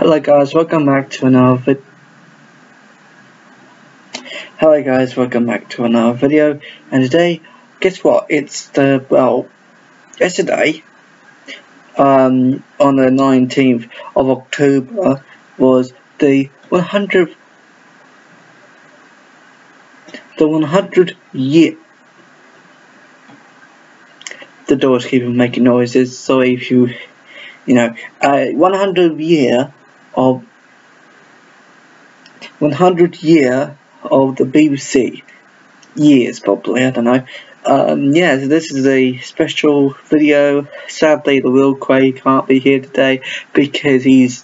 Hello guys, welcome back to another video. And today, guess what? It's yesterday, on the 19th of October was the 100th year. The doors keep making noises, so if you 100 year of the BBC years, probably, I don't know. Yeah, so this is a special video. Sadly, the real Craig can't be here today because he's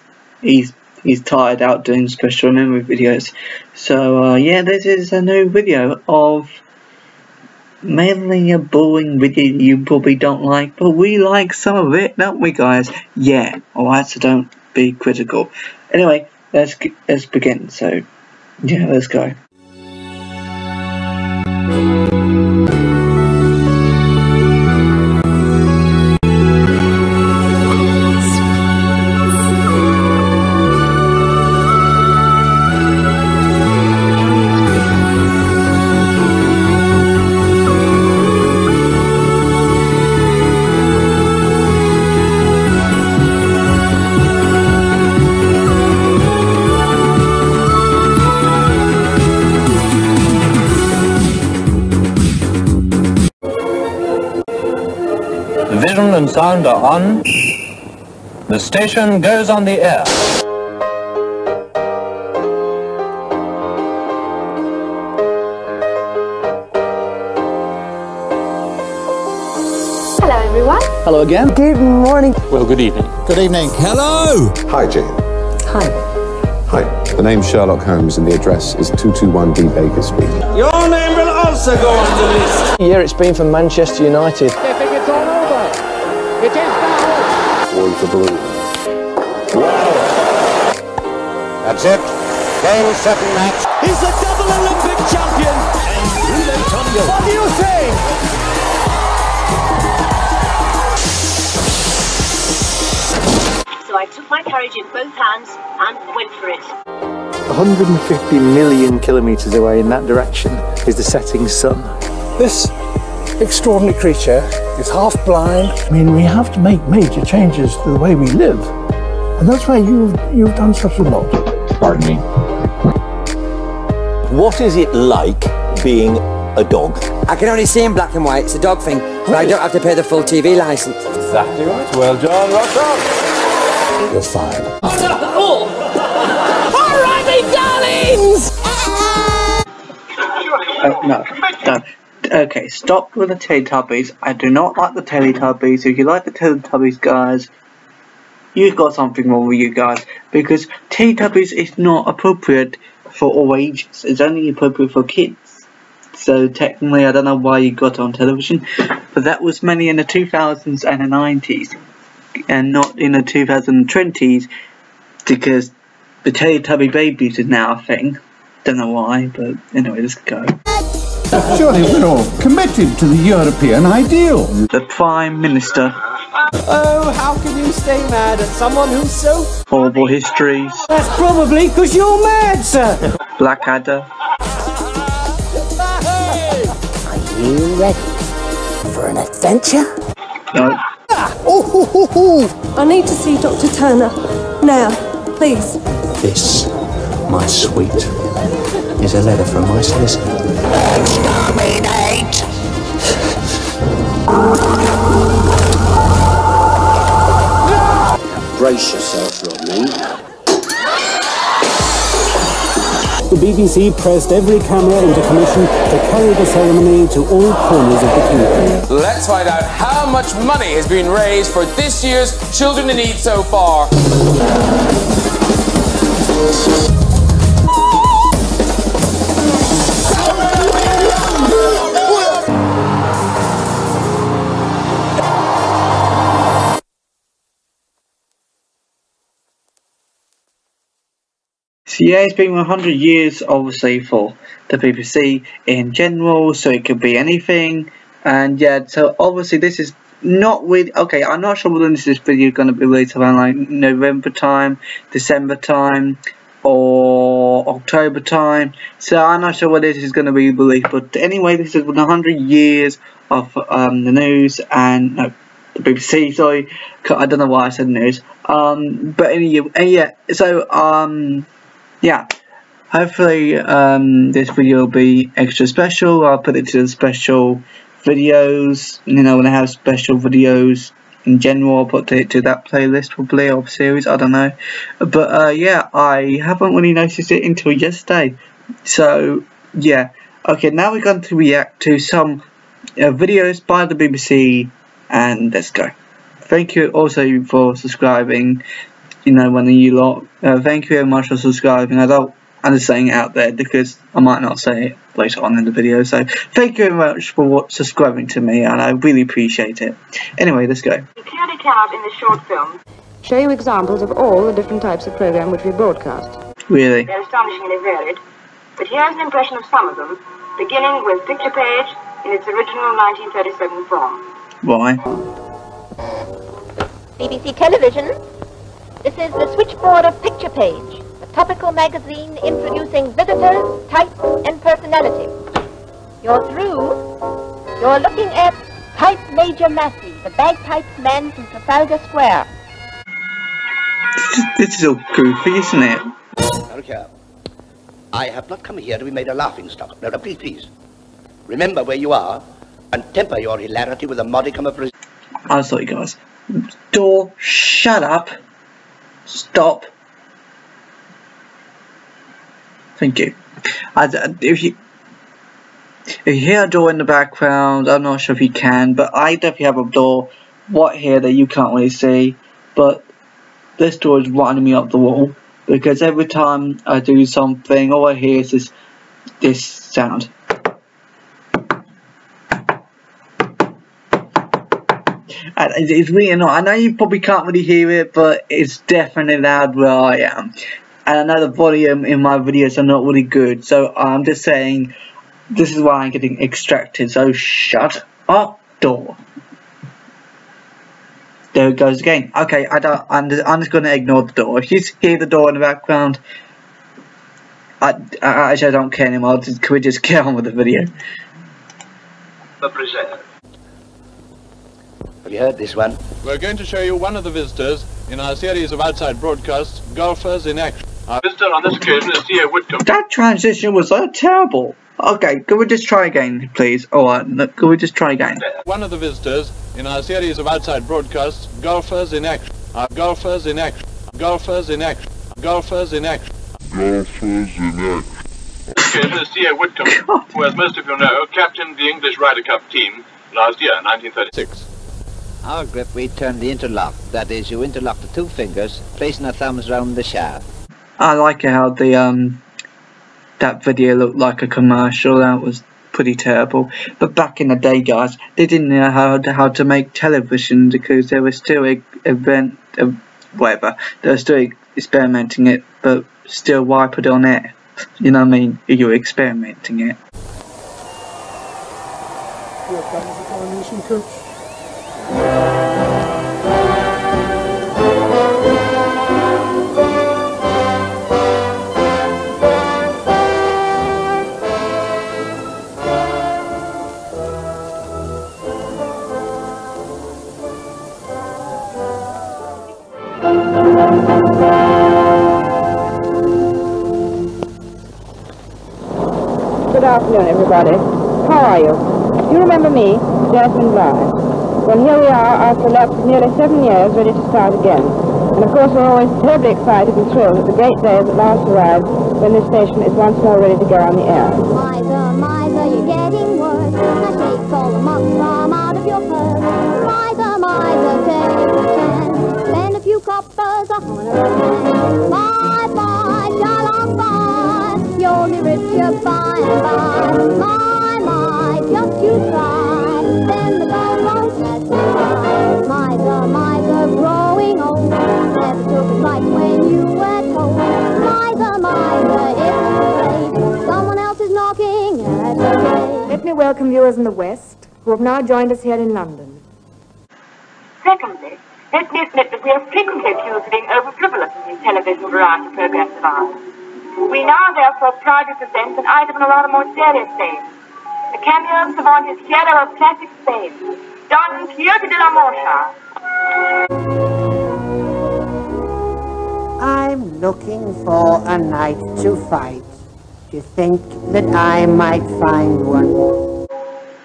tired out doing special memory videos. So yeah, this is a new video of mainly a boring video you probably don't like, but we like some of it, don't we guys? Yeah, alright, so don't be critical. Anyway, let's begin. So yeah, let's go. Vision and sound are on. The station goes on the air. Hello everyone. Hello again. Good morning. Well, good evening. Good evening. Hello! Hi, Jane. Hi. Hi. The name's Sherlock Holmes and the address is 221D Baker Street. Your name will also go on the list. Yeah, it's been from Manchester United. They think it's all over. It is now. One for blue. Wow. That's it. Game, 7 match. He's a double Olympic champion. What do you think? So I took my courage in both hands and went for it. 150 million kilometres away in that direction is the setting sun. This extraordinary creature is half blind. I mean, we have to make major changes to the way we live. And that's why you've done such a lot. Pardon me. What is it like being a dog? I can only see in black and white. It's a dog thing, but I don't have to pay the full TV licence. Exactly right. Well done, Russell. You're fine. Oh! All right, me darlings! No. Okay, stop with the Teletubbies. I do not like the Teletubbies. If you like the Teletubbies, guys, you've got something wrong with you guys, because Teletubbies is not appropriate for all ages. It's only appropriate for kids. So technically, I don't know why you got it on television, but that was mainly in the 2000s and the 90s, and not in the 2020s, because the Teletubby babies is now a thing. Don't know why, but anyway, let's go. Surely we're all committed to the European ideal. The Prime Minister. Oh, how can you stay mad at someone who's so... Horrible histories. That's probably because you're mad, sir. Blackadder. Are you ready for an adventure? No. I need to see Dr. Turner. Now, please. This, my sweet, is a letter from my solicitor. Exterminate! Brace yourself, Rodney. The BBC pressed every camera into commission to carry the ceremony to all corners of the kingdom. Let's find out how much money has been raised for this year's Children in Need so far. So yeah, it's been 100 years, obviously, for the BBC in general, so it could be anything. And yeah, so obviously this is not really. Okay, I'm not sure when this video is going to be released, around like November time, December time, or October time. So I'm not sure when this is going to be released. But anyway, this is 100 years of the news and no, the BBC. Sorry, I don't know why I said news. But anyway, yeah. So yeah. Hopefully this video will be extra special. I'll put it to the special videos. You know, when I have special videos in general, I'll put it to that playlist probably, or series, I don't know. But yeah, I haven't really noticed it until yesterday. So yeah, okay, now we're going to react to some videos by the BBC, and let's go. Thank you also for subscribing. You know, one of you lot. Thank you very much for subscribing. I'm just saying it out there because I might not say it later on in the video. So thank you very much for subscribing to me, and I really appreciate it. Anyway, let's go. You clearly cannot in this short film show you examples of all the different types of program which we broadcast. Really? They're astonishingly varied, but here's an impression of some of them, beginning with Picture Page in its original 1937 form. Why? BBC Television. This is the switchboard of Picture Page, a topical magazine introducing visitors, type, and personality. You're through. You're looking at Type Major Massey, the bagpipes man from Trafalgar Square. This is all goofy, isn't it? Now look here. I have not come here to be made a laughing stock. No, please, please. Remember where you are and temper your hilarity with a modicum of I'm sorry, guys. Door, shut up. Stop. Thank you. If you hear a door in the background, I'm not sure if you can, but I definitely have a door right here that you can't really see. But this door is winding me up the wall because every time I do something, all I hear is this sound. And it's really annoying. I know you probably can't really hear it, but it's definitely loud where I am. And I know the volume in my videos are not really good, so I'm just saying this is why I'm getting extracted. So shut up, door. There it goes again. Okay, I'm just going to ignore the door. If you hear the door in the background, I actually don't care anymore. Can we just get on with the video? the preserve. Have you heard this one? We're going to show you one of the visitors in our series of outside broadcasts, Golfers in Action. Our visitor on this occasion is C.A. Whitcomb. That transition was so terrible. Okay, can we just try again, please? Alright, can we just try again? One of the visitors in our series of outside broadcasts, Golfers in Action. Our Golfers in Action. Golfers in Action. Golfers in Action. Golfers in Action. Occasion is C.A. Whitcomb, who, as most of you know, captained the English Ryder Cup team last year, 1936. Our grip, we term the interlock. That is, you interlock the two fingers, placing the thumbs round the shaft. I like how the that video looked like a commercial. That was pretty terrible. But back in the day, guys, they didn't know how to make television because they were still whatever. They were still experimenting it, but still, why put it on air? You know what I mean? You're experimenting it. Good afternoon, everybody. How are you? Do you remember me, Jasmine Blythe? Well, here we are after a lapse of nearly 7 years, ready to start again. And of course, we're always terribly excited and thrilled that the great day has at last arrived when this station is once more ready to go on the air. Miser, miser, you're getting worse. Now take all the muck from out of your purse. Miser, miser, take a chance. Spend a few coppers on a romance. Bye, bye, shalom, bye. You'll be richer by and by. My, just you try. Then the gold won't satisfy. Miser, miser, growing old. Never took it right when you were told. Miser, miser, it's too late. Someone else is knocking at your gate. Let me welcome viewers in the West who have now joined us here in London. Secondly, let me admit that we are frequently accused of being over-frivolous in these television variety programs of ours. We now therefore proudly present an item in a rather more serious vein. The cameo of Cervantes' hero of classic Spain, Don Quixote de la Mancha. I'm looking for a knight to fight. Do you think that I might find one?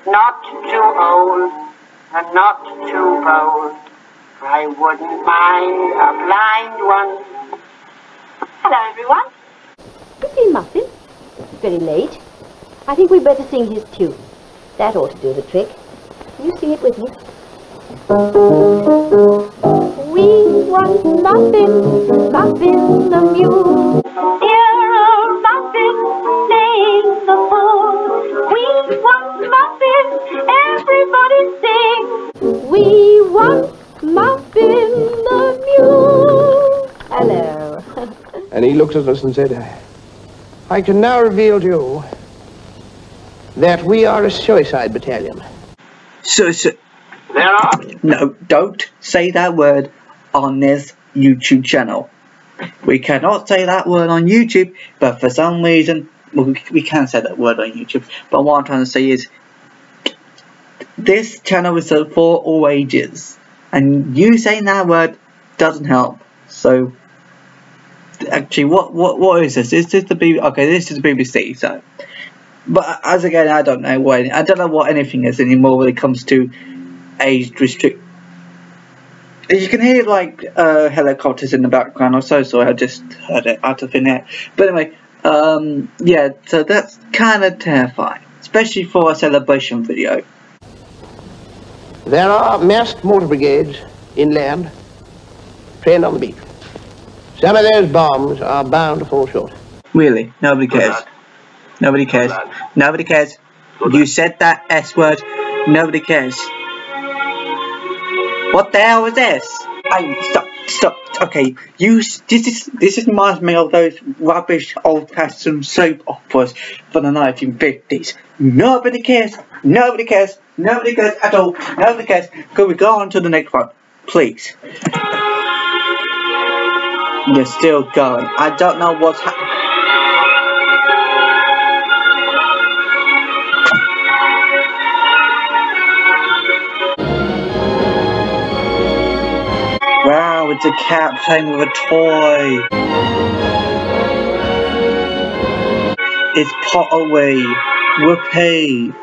Not too old, and not too bold. I wouldn't mind a blind one. Hello, everyone. Good evening, Muffin. It's very late. I think we'd better sing his tune. That ought to do the trick. Can you sing it with me? We want Muffin, Muffin the mule. Dear old Muffin, playing the fool. We want Muffin, everybody sing. We want Muffin the mule. Hello. And he looked at us and said, I can now reveal to you that we are a suicide battalion. There are? No, don't say that word on this YouTube channel. We cannot say that word on YouTube, but for some reason, well, we can say that word on YouTube. But what I'm trying to say is, this channel is for all ages, and you saying that word doesn't help. So, actually, what is this? Is this the BBC? Okay, this is the BBC. So, but as again, I don't know what anything is anymore when it comes to age restrict. You can hear like helicopters in the background. I'm so sorry, I just heard it out of thin air. But anyway, yeah, so that's kind of terrifying, especially for a celebration video. There are massed mortar brigades inland, trained on the beach. Some of those bombs are bound to fall short. Really? Nobody cares. Nobody cares. Nobody cares. You said that S word. Nobody cares. What the hell is this? Stop. Okay, this reminds me of those rubbish old-fashioned soap operas from the 1950s. Nobody cares. Nobody cares. Nobody cares at all. Nobody cares. Could we go on to the next one, please? You're still going. I don't know what's happening. Wow, it's a cat playing with a toy. It's potaway. Whoopee.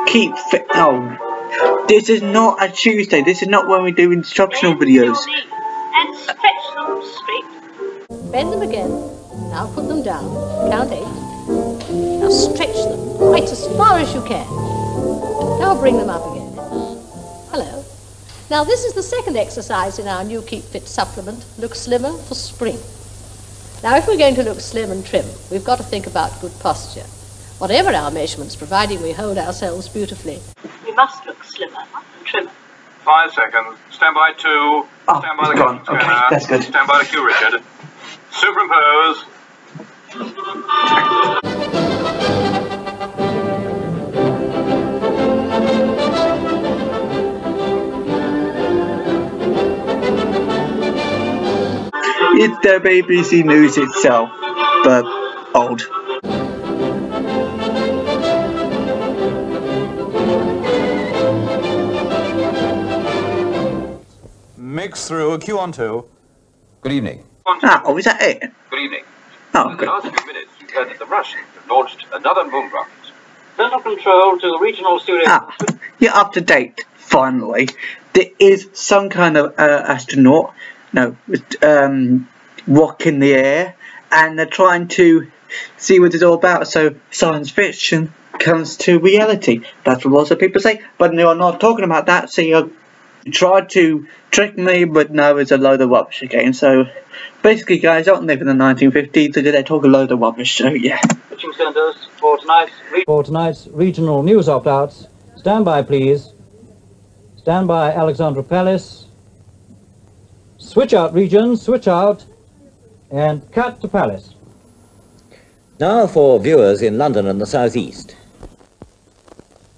Keep fit. Oh, this is not a Tuesday. This is not when we do instructional videos. And stretch them straight. Bend them again. Now put them down. Count 8. Now stretch them quite as far as you can. Now bring them up again. Hello. Now this is the second exercise in our new Keep Fit supplement, Look Slimmer for Spring. Now if we're going to look slim and trim, we've got to think about good posture. Whatever our measurements, providing we hold ourselves beautifully. We must look slimmer and trimmer. 5 seconds. Stand by 2. Oh, stand by the gone. Okay, that's good. Stand by the cue, Richard. Superimpose. It's the BBC News itself, but old. Mix through, cue on 2. Good evening. Oh, is that it? Good evening. Oh, in good. the last few minutes, you've heard that the Russians have launched another moon rocket. Central control to regional studio. You're up to date, finally. There is some kind of astronaut, rock in the air, and they're trying to see what it's all about, so science fiction comes to reality. That's what lots of people say, but no, I'm not talking about that, so you tried to trick me, but no, it's a load of rubbish again. So basically, guys, don't live in the 1950s, so they talk a load of rubbish, so yeah. Switching centers for tonight's regional news opt-outs. Stand by, please. Stand by, Alexandra Palace. Switch out, region, switch out, and cut to Palace. Now for viewers in London and the South East.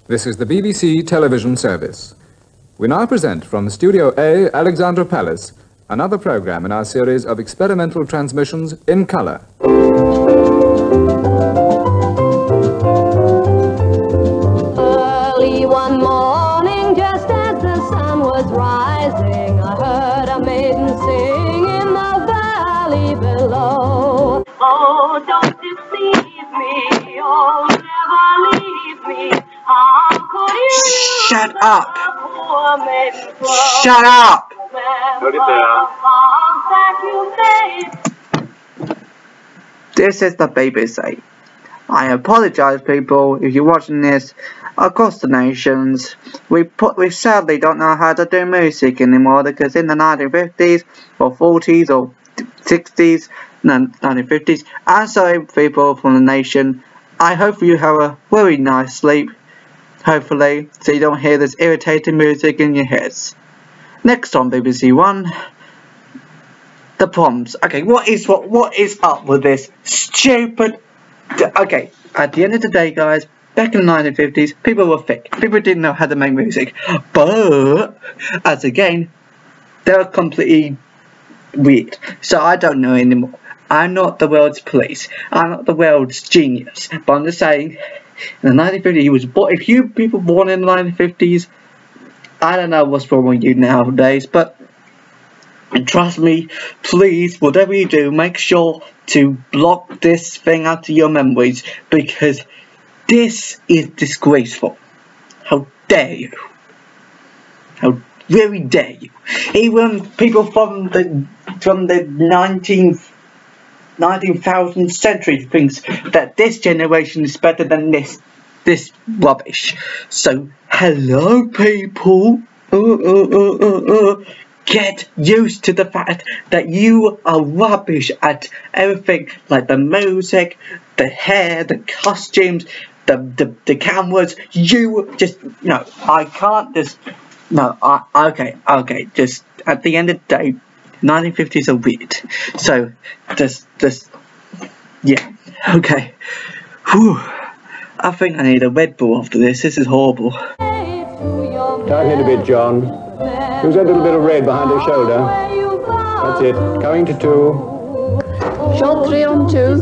This is the BBC television service. We now present from Studio A, Alexandra Palace, another program in our series of experimental transmissions in color. Early one morning, just as the sun was rising, I heard a maiden sing in the valley below. Oh, don't deceive me, oh, never leave me. How could you Shut up! poor maiden Shut up! This is the BBC. I apologise, people, if you're watching this across the nations. We sadly don't know how to do music anymore, because in the 1950s or 40s or 60s, no, 1950s. I'm sorry, people from the nation. I hope you have a very nice sleep, hopefully, so you don't hear this irritating music in your heads. Next on BBC One, the proms. Okay, what is up with this stupid? Okay, at the end of the day, guys, back in the 1950s, people were thick. People didn't know how to make music, but as again, they were completely weird. So I don't know anymore. I'm not the world's police. I'm not the world's genius. But I'm just saying, in the 1950s, if you people born in the 1950s, I don't know what's wrong with you nowadays, but trust me, please, whatever you do, make sure to block this thing out of your memories, because this is disgraceful. How dare you? How very dare you? Even people from the 19,000th century thinks that this generation is better than this rubbish. So hello, people. Get used to the fact that you are rubbish at everything, like the music, the hair, the costumes, the cameras. You just no. I can't just no. Okay. Just at the end of the day, 1950s are weird. So just yeah. Okay. Whew. I think I need a Red Bull after this. This is horrible. Tighten it a bit, John. Use that little bit of red behind her shoulder. That's it. Going to 2. Short 3 on 2.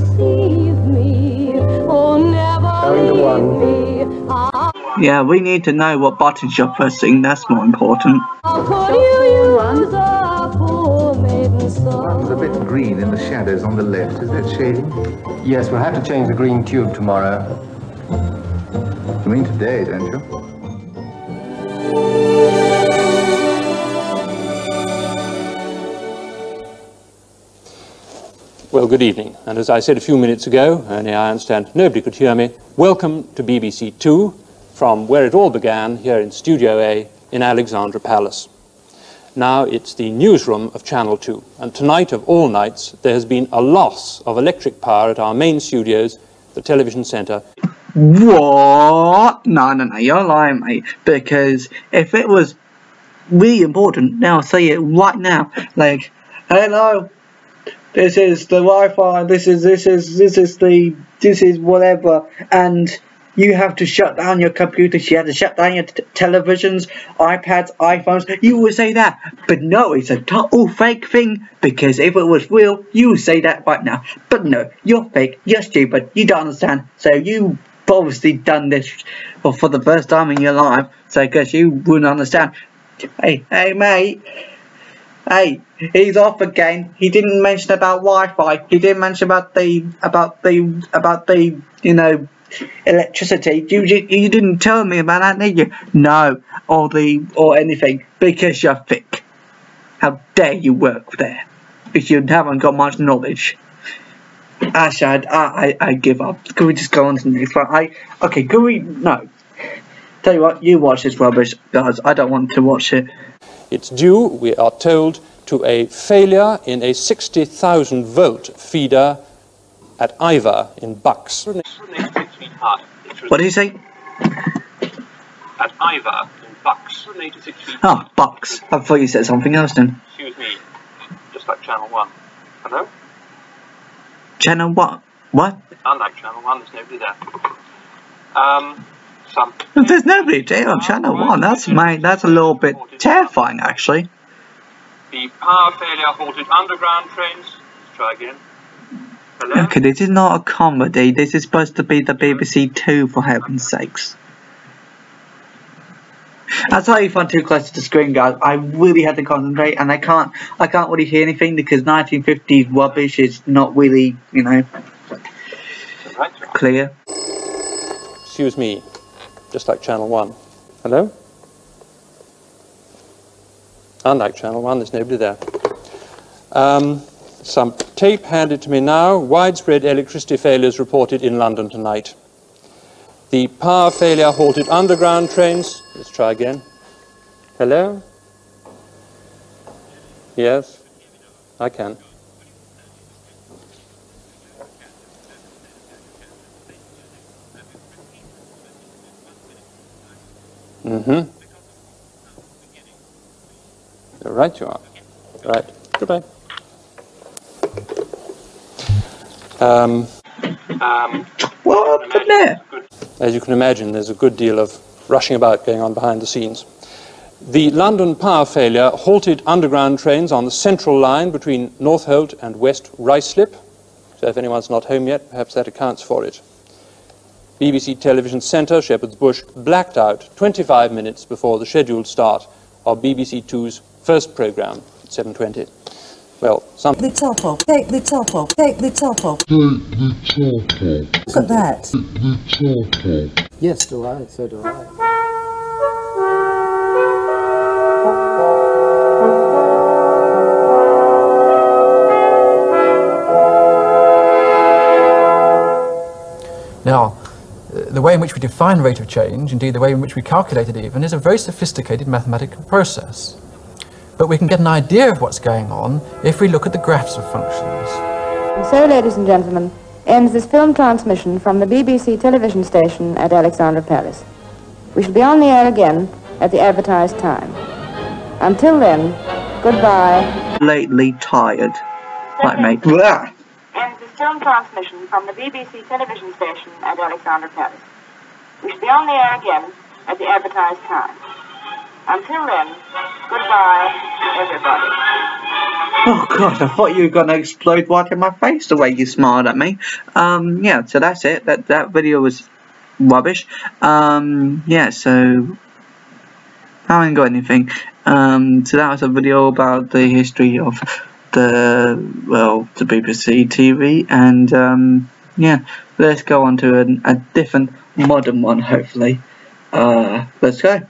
Going to 1. Yeah, we need to know what buttons you're pressing. That's more important. One's a bit green in the shadows on the left. Is that shading? Yes, we'll have to change the green tube tomorrow. You mean today, don't you? Well, good evening, and as I said a few minutes ago, only I understand nobody could hear me, welcome to BBC Two, from where it all began, here in Studio A in Alexandra Palace. Now it's the newsroom of Channel 2, and tonight of all nights there has been a loss of electric power at our main studios, the television centre. What? No, you're lying, mate, because if it was really important, now I'll say it right now, like, hello, this is the Wi-Fi, this is whatever, and you have to shut down your computers, you have to shut down your televisions, iPads, iPhones, you would say that. But no, it's a total fake thing, because if it was real, you would say that right now. But no, you're fake, you're stupid, you don't understand, so you obviously done this for the first time in your life, so because you wouldn't understand. Hey mate, hey, he's off again. He didn't mention about Wi-Fi. He didn't mention about the electricity. You didn't tell me about that, did you? No, or anything, because you're thick. How dare you work there if you haven't got much knowledge? Actually, I give up. Can we just go on to the next one? Okay, can we? No. Tell you what, you watch this rubbish, guys. I don't want to watch it. It's due, we are told, to a failure in a 60,000 volt feeder at Iva in Bucks. What did you say? At Iva in Bucks. Oh, Bucks. I thought you said something else then. Excuse me, just like Channel 1. Hello? Channel what? What? Unlike Channel 1, there's nobody there. There's nobody dead on Channel 1. That's a little bit terrifying, actually. The power failure halted underground trains. Let's try again. Hello? Okay, this is not a comedy. This is supposed to be the BBC 2, for heaven's sakes. That's why if I'm too close to the screen, guys. I really have to concentrate, and I can't really hear anything because 1950s rubbish is not really, you know, clear. Excuse me, just like Channel 1. Hello? Unlike Channel 1, there's nobody there. Some tape handed to me now. Widespread electricity failures reported in London tonight. The power failure halted underground trains. Let's try again. Hello? Yes, I can. Mm-hmm. Right you are. Right. Goodbye. What happened there? As you can imagine, there's a good deal of rushing about going on behind the scenes. The London power failure halted underground trains on the central line between Northolt and West Ruislip. So if anyone's not home yet, perhaps that accounts for it. BBC Television Centre, Shepherd's Bush, blacked out 25 minutes before the scheduled start of BBC Two's first programme at 7:20. Well, some... Take the top off, take the top off, take the top off. Take the top off. Look at that. Take the top off. Yes, do I, so do I. Now, the way in which we define rate of change, indeed the way in which we calculate it even, is a very sophisticated mathematical process. But we can get an idea of what's going on if we look at the graphs of functions. And so, ladies and gentlemen, ends this film transmission from the BBC television station at Alexandra Palace. We shall be on the air again at the advertised time. Until then, goodbye. Lately tired. Like me. Blah. Ends this film transmission from the BBC television station at Alexandra Palace. We shall be on the air again at the advertised time. Until then, goodbye, everybody. Oh god, I thought you were gonna explode right in my face the way you smiled at me. Yeah, so that's it. That video was rubbish. Yeah, so I haven't got anything. So that was a video about the history of the BBC TV, and yeah, let's go on to a different modern one, hopefully. Let's go.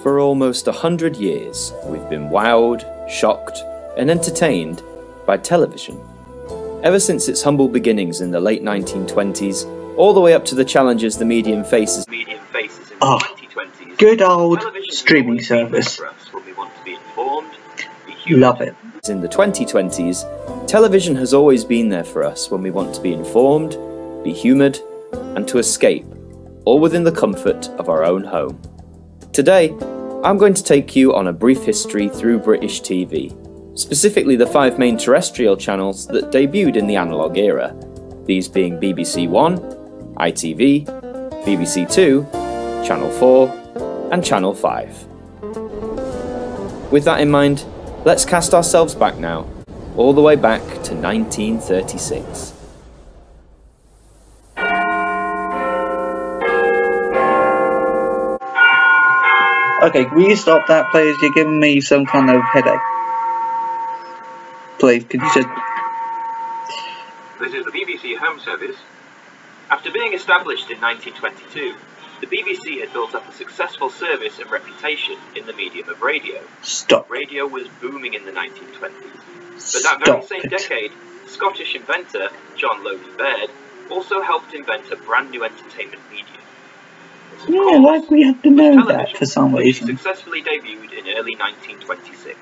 For almost 100 years, we've been wowed, shocked, and entertained by television. Ever since its humble beginnings in the late 1920s, all the way up to the challenges the medium faces in the 2020s. Good old streaming service. Love it. In the 2020s, television has always been there for us when we want to be informed, be humoured, and to escape, all within the comfort of our own home. Today, I'm going to take you on a brief history through British TV, specifically the 5 main terrestrial channels that debuted in the analogue era, these being BBC One, ITV, BBC Two, Channel 4, and Channel 5. With that in mind, let's cast ourselves back now, all the way back to 1936. Okay, will you stop that, please? You're giving me some kind of headache. Please, could you just... This is the BBC Home Service. After being established in 1922, the BBC had built up a successful service and reputation in the medium of radio. Stop. Radio was booming in the 1920s. But that very same decade, Scottish inventor John Logie Baird also helped invent a brand new entertainment medium. Yeah, like we have to know that for some reason. Successfully debuted in early 1926.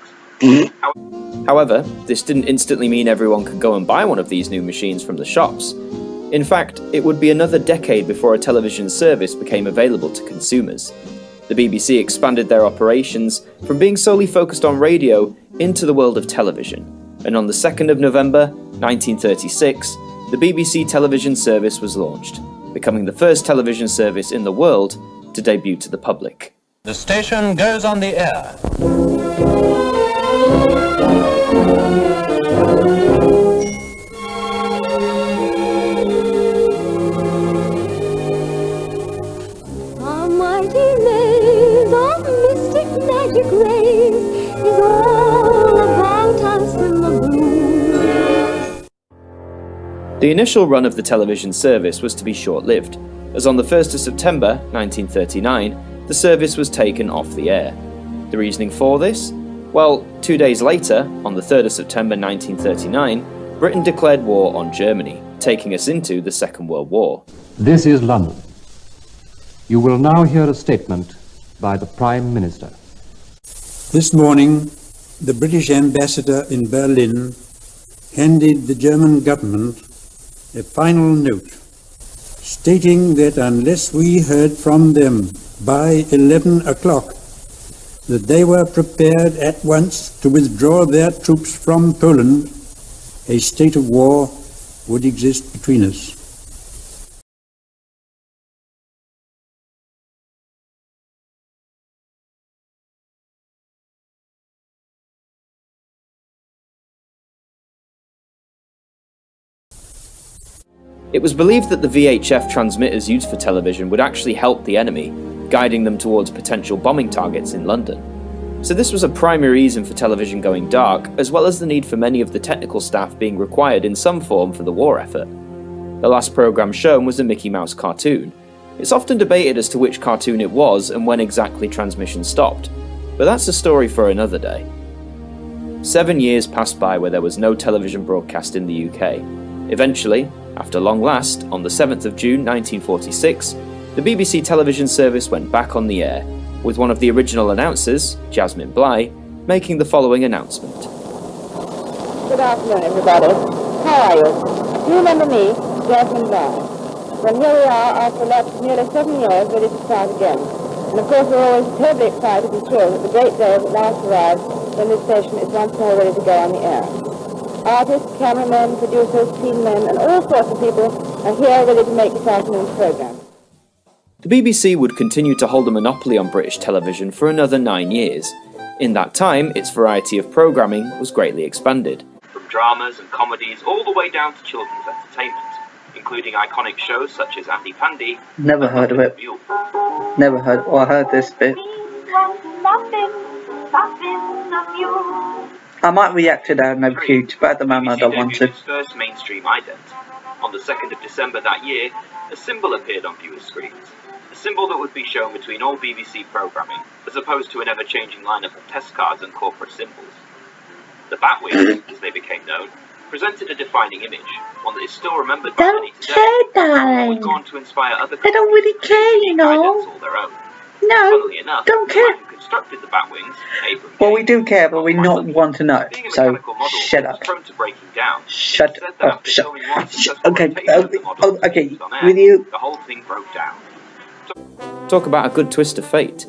However, this didn't instantly mean everyone could go and buy one of these new machines from the shops. In fact, it would be another decade before a television service became available to consumers. The BBC expanded their operations from being solely focused on radio into the world of television, and on the 2nd of November 1936, the BBC television service was launched, becoming the first television service in the world to debut to the public. The station goes on the air. A mighty maze of mystic magic rays is all about us in the blue. The initial run of the television service was to be short-lived, as on the 1st of September 1939, the service was taken off the air. The reasoning for this? Well, 2 days later, on the 3rd of September 1939, Britain declared war on Germany, taking us into the Second World War. This is London. You will now hear a statement by the Prime Minister. This morning, the British ambassador in Berlin handed the German government a final note stating that unless we heard from them by 11 o'clock, that they were prepared at once to withdraw their troops from Poland, a state of war would exist between us. It was believed that the VHF transmitters used for television would actually help the enemy, guiding them towards potential bombing targets in London. So this was a primary reason for television going dark, as well as the need for many of the technical staff being required in some form for the war effort. The last programme shown was a Mickey Mouse cartoon. It's often debated as to which cartoon it was and when exactly transmission stopped, but that's a story for another day. 7 years passed by where there was no television broadcast in the UK. Eventually, after long last, on the 7th of June 1946, the BBC television service went back on the air, with one of the original announcers, Jasmine Bligh, making the following announcement. Good afternoon, everybody. How are you? Do you remember me, Jasmine Bligh? Well, here we are after a lapse of nearly 7 years, ready to start again. And of course, we're always terribly excited and thrilled that the great day has at last arrived when this station is once more ready to go on the air. Artists, cameramen, producers, team men, and all sorts of people are here ready to make this afternoon's programme. The BBC would continue to hold a monopoly on British television for another 9 years. In that time, its variety of programming was greatly expanded. From dramas and comedies all the way down to children's entertainment, including iconic shows such as Andy Pandy. Never heard of it. Never heard. Well, I heard this bit. I might react to that in the future, but at the moment I don't want to. Its first mainstream ident. On the 2nd of December that year, a symbol appeared on viewers' screens. A symbol that would be shown between all BBC programming, as opposed to an ever-changing lineup of test cards and corporate symbols. The Batwings, as they became known, presented a defining image, one that is still remembered by many today. Don't care, darling. Would go on to inspire other I don't really care, you know. all their own. No, Funnily enough, don't the care. man who constructed the Batwings, Abram Well, we do care, but we not want to know. being a So, mechanical model, shut was up. prone to breaking down. Shut Said that up. after Shut filming one up. successful Okay, rotation of the model okay, on air, with you. the whole thing broke down. Talk about a good twist of fate.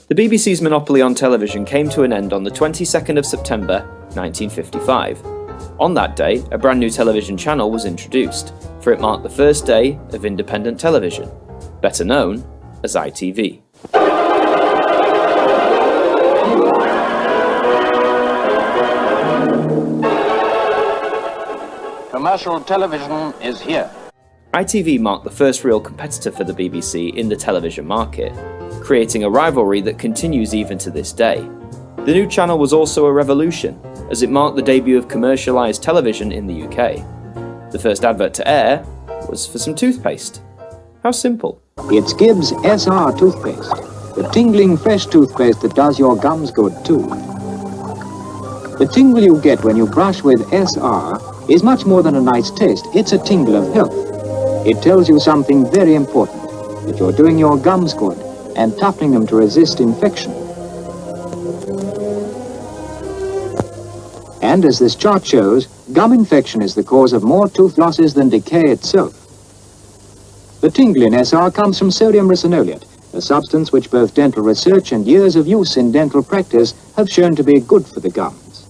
The BBC's monopoly on television came to an end on the 22nd of September 1955. On that day, a brand new television channel was introduced, for it marked the first day of independent television, better known as ITV. Commercial television is here. ITV marked the first real competitor for the BBC in the television market, creating a rivalry that continues even to this day. The new channel was also a revolution, as it marked the debut of commercialised television in the UK. The first advert to air was for some toothpaste. How simple. It's Gibbs SR toothpaste, the tingling fresh toothpaste that does your gums good too. The tingle you get when you brush with SR is much more than a nice taste, it's a tingle of health. It tells you something very important, that you're doing your gums good and toughening them to resist infection. And as this chart shows, gum infection is the cause of more tooth losses than decay itself. The tingle in SR comes from sodium ricinoleate, a substance which both dental research and years of use in dental practice have shown to be good for the gums.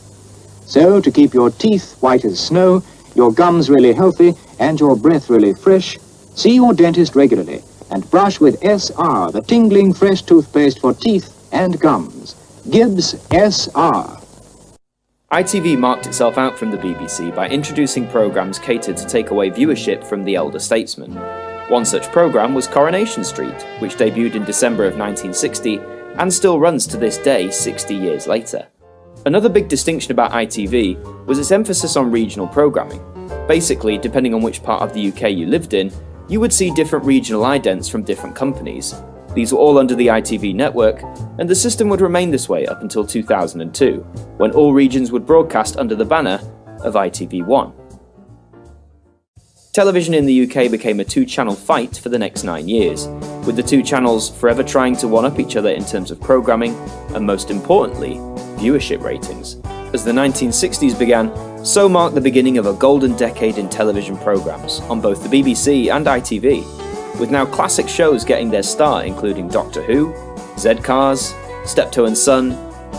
So, to keep your teeth white as snow, your gums really healthy, and your breath really fresh, See your dentist regularly and brush with SR, the tingling fresh toothpaste for teeth and gums. Gibbs SR. ITV marked itself out from the BBC by introducing programmes catered to take away viewership from the elder statesmen. One such programme was Coronation Street, which debuted in December of 1960 and still runs to this day 60 years later. Another big distinction about ITV was its emphasis on regional programming. Basically, depending on which part of the UK you lived in, you would see different regional idents from different companies. These were all under the ITV network, and the system would remain this way up until 2002, when all regions would broadcast under the banner of ITV1. Television in the UK became a two-channel fight for the next 9 years, with the two channels forever trying to one-up each other in terms of programming, and most importantly, viewership ratings. As the 1960s began, so marked the beginning of a golden decade in television programmes, on both the BBC and ITV, with now classic shows getting their start including Doctor Who, Z-Cars, Steptoe and Son,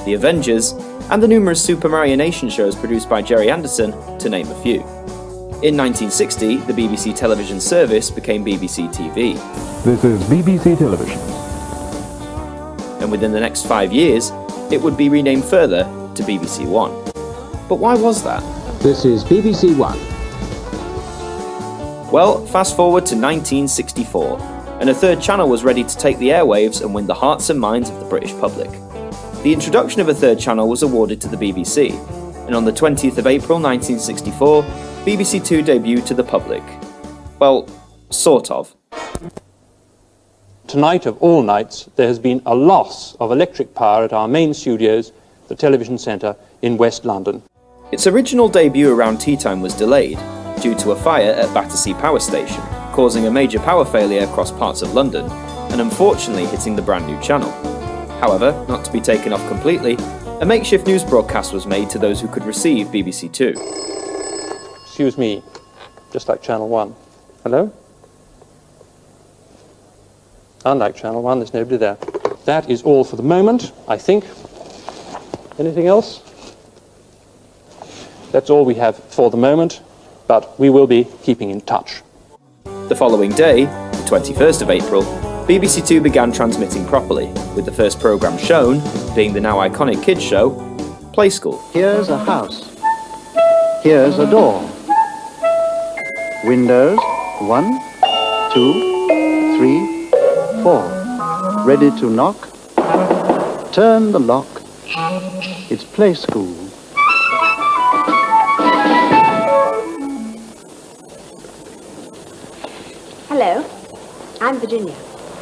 The Avengers, and the numerous Super Mario Nation shows produced by Jerry Anderson, to name a few. In 1960, the BBC television service became BBC TV. This is BBC Television. And within the next 5 years, it would be renamed further to BBC One. But why was that? This is BBC One. Well, fast forward to 1964, and a third channel was ready to take the airwaves and win the hearts and minds of the British public. The introduction of a third channel was awarded to the BBC, and on the 20th of April 1964, BBC Two debuted to the public. Well, sort of. Tonight of all nights, there has been a loss of electric power at our main studios, the television centre in West London. Its original debut around tea time was delayed due to a fire at Battersea Power Station, causing a major power failure across parts of London, and unfortunately hitting the brand new channel. However, not to be taken off completely, a makeshift news broadcast was made to those who could receive BBC Two. Excuse me, just like Channel 1. Hello? Unlike Channel 1, there's nobody there. That is all for the moment, I think. Anything else? That's all we have for the moment, but we will be keeping in touch. The following day, the 21st of April, BBC Two began transmitting properly, with the first programme shown being the now iconic kids show, Play School. Here's a house. Here's a door. Windows, 1, 2, 3, 4. Ready to knock? Turn the lock. It's Play School. Hello, I'm Virginia.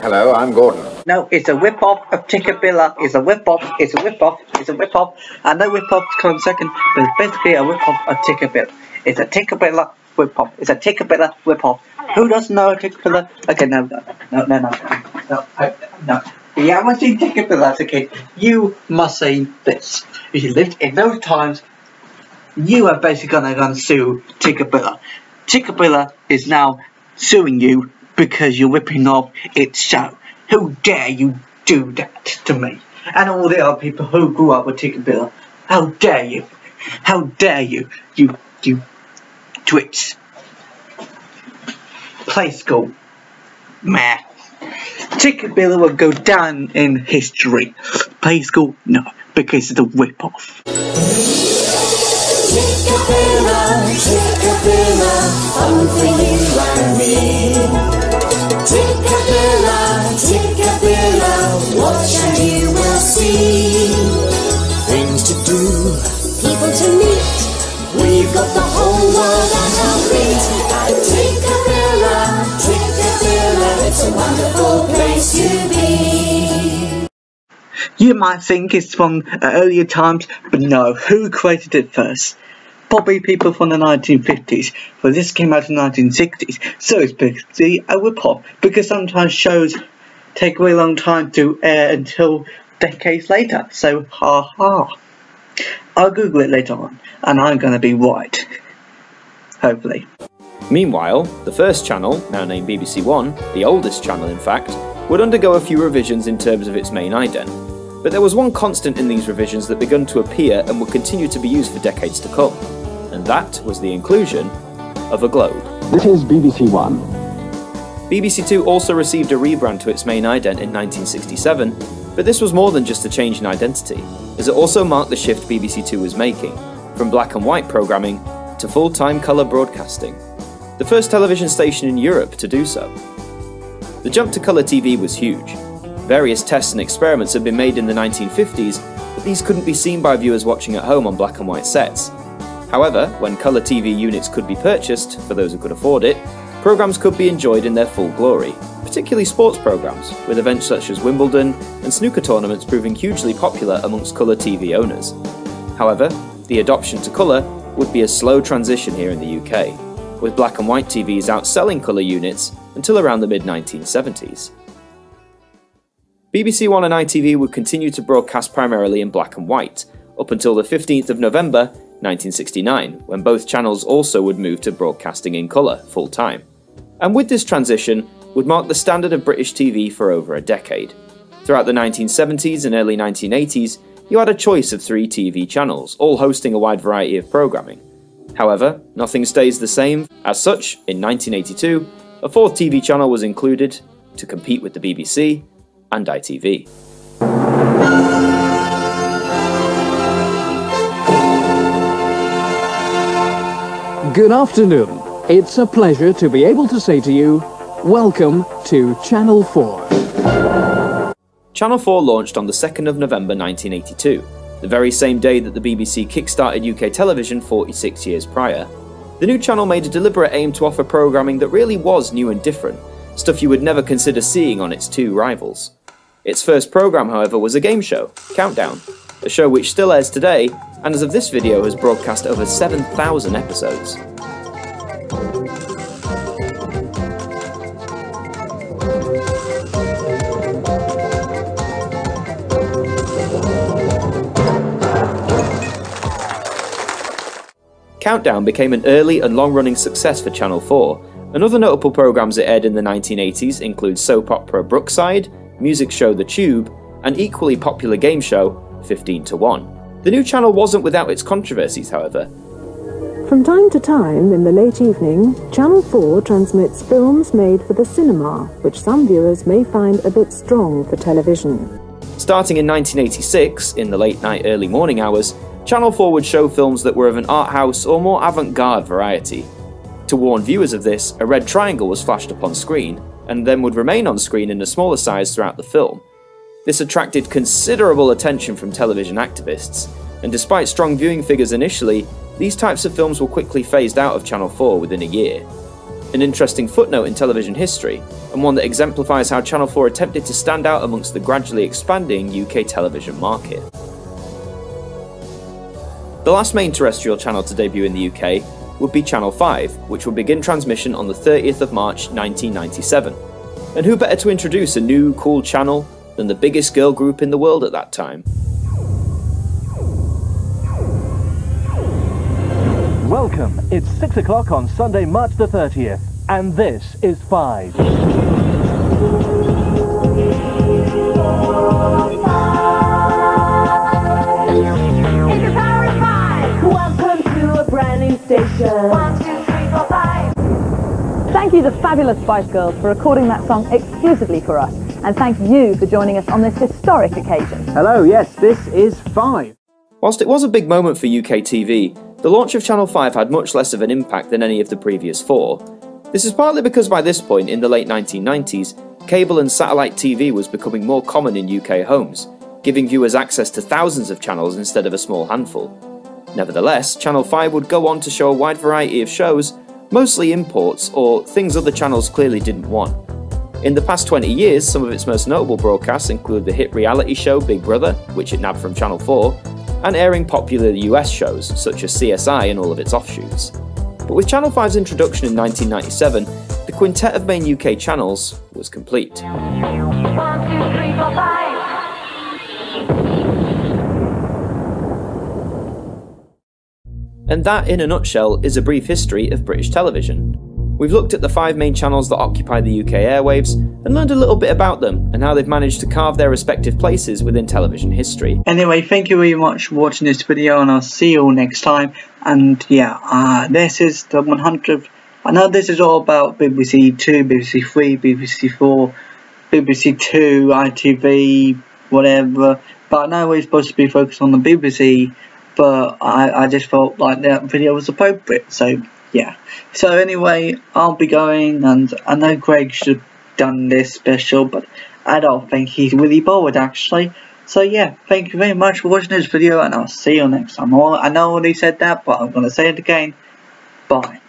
Hello, I'm Gordon. No, it's a whip-off of Tickabilla. It's a whip-off. It's a whip-off. It's a whip-off. I know whip-off's come second, but it's basically a whip-off of Tickabilla. It's a Tickabilla whip-off. It's a Tickabilla whip-off. Who doesn't know a Tickabilla? Okay, no. You haven't seen Tickabilla as a kid. You must see this. If you lived in those times, you are basically gonna sue Tickabilla. Tickabilla is now suing you because you're ripping off its show. Who dare you do that to me? And all the other people who grew up with Tickabilla. How dare you? How dare you? You twits. Play School. Meh. Tickabilla will go down in history. Play School? No, because it's a rip-off. Tickabilla, Tickabilla, fun for you and me. Tickabilla, Tickabilla, watch and you will see. Things to do, people to meet. We've got the whole world at our feet. At Tickabilla, Tickabilla, it's a wonderful place to be. You might think it's from earlier times, but no, who created it first? Probably people from the 1950s, but this came out in the 1960s, so it's basically a rip-off, because sometimes shows take a really long time to air until decades later, so ha. I'll Google it later on, and I'm gonna be right. Hopefully. Meanwhile, the first channel, now named BBC One, the oldest channel in fact, would undergo a few revisions in terms of its main ident. But there was one constant in these revisions that began to appear and would continue to be used for decades to come, and that was the inclusion of a globe. This is BBC One. BBC Two also received a rebrand to its main ident in 1967, but this was more than just a change in identity, as it also marked the shift BBC Two was making, from black and white programming to full-time colour broadcasting, the first television station in Europe to do so. The jump to colour TV was huge. Various tests and experiments had been made in the 1950s, but these couldn't be seen by viewers watching at home on black and white sets. However, when colour TV units could be purchased, for those who could afford it, programmes could be enjoyed in their full glory, particularly sports programmes, with events such as Wimbledon and snooker tournaments proving hugely popular amongst colour TV owners. However, the adoption to colour would be a slow transition here in the UK, with black and white TVs outselling colour units until around the mid-1970s. BBC One and ITV would continue to broadcast primarily in black and white, up until the 15th of November 1969, when both channels also would move to broadcasting in colour full-time. And with this transition would mark the standard of British TV for over a decade. Throughout the 1970s and early 1980s, you had a choice of 3 TV channels, all hosting a wide variety of programming. However, nothing stays the same. As such, in 1982, a 4th TV channel was included to compete with the BBC and ITV. Good afternoon. It's a pleasure to be able to say to you, welcome to Channel 4. Channel 4 launched on the 2nd of November 1982, the very same day that the BBC kick-started UK television 46 years prior. The new channel made a deliberate aim to offer programming that really was new and different, stuff you would never consider seeing on its 2 rivals. Its first programme, however, was a game show, Countdown, a show which still airs today, and as of this video has broadcast over 7,000 episodes. Countdown became an early and long-running success for Channel 4, and other notable programmes it aired in the 1980s include soap opera Brookside, music show The Tube, and equally popular game show 15 to 1. The new channel wasn't without its controversies, however. From time to time, in the late evening, Channel 4 transmits films made for the cinema, which some viewers may find a bit strong for television. Starting in 1986, in the late night, early morning hours, Channel 4 would show films that were of an art house or more avant-garde variety. To warn viewers of this, a red triangle was flashed up on screen, and then would remain on screen in a smaller size throughout the film. This attracted considerable attention from television activists, and despite strong viewing figures initially, these types of films were quickly phased out of Channel 4 within a year. An interesting footnote in television history, and one that exemplifies how Channel 4 attempted to stand out amongst the gradually expanding UK television market. The last main terrestrial channel to debut in the UK would be Channel 5, which would begin transmission on the 30th of March 1997. And who better to introduce a new, cool channel than the biggest girl group in the world at that time? Welcome, it's 6 o'clock on Sunday, March the 30th, and this is 5. Welcome to a brand new station. 1, 2, 3, 4, 5. Thank you to Fabulous Spice Girls for recording that song exclusively for us, and thank you for joining us on this historic occasion. Hello, yes, this is 5. Whilst it was a big moment for UK TV, the launch of Channel 5 had much less of an impact than any of the previous 4. This is partly because by this point, in the late 1990s, cable and satellite TV was becoming more common in UK homes, giving viewers access to thousands of channels instead of a small handful. Nevertheless, Channel 5 would go on to show a wide variety of shows, mostly imports or things other channels clearly didn't want. In the past 20 years, some of its most notable broadcasts include the hit reality show Big Brother, which it nabbed from Channel 4, and airing popular US shows such as CSI and all of its offshoots. But with Channel 5's introduction in 1997, the quintet of main UK channels was complete. 1, 2, 3, 4, 5. And that, in a nutshell, is a brief history of British television. We've looked at the 5 main channels that occupy the UK airwaves and learned a little bit about them and how they've managed to carve their respective places within television history. Anyway, thank you very much for watching this video, and I'll see you all next time. And yeah, this is the 100th I know this is all about BBC 2, BBC 3, BBC 4, BBC 2, ITV, whatever, but I know we're supposed to be focused on the BBC, but I just felt like that video was appropriate, so yeah. So anyway, I'll be going, and I know Greg should have done this special, but I don't think he's really bothered actually. So yeah, thank you very much for watching this video, and I'll see you next time. I know I already said that, but I'm going to say it again. Bye.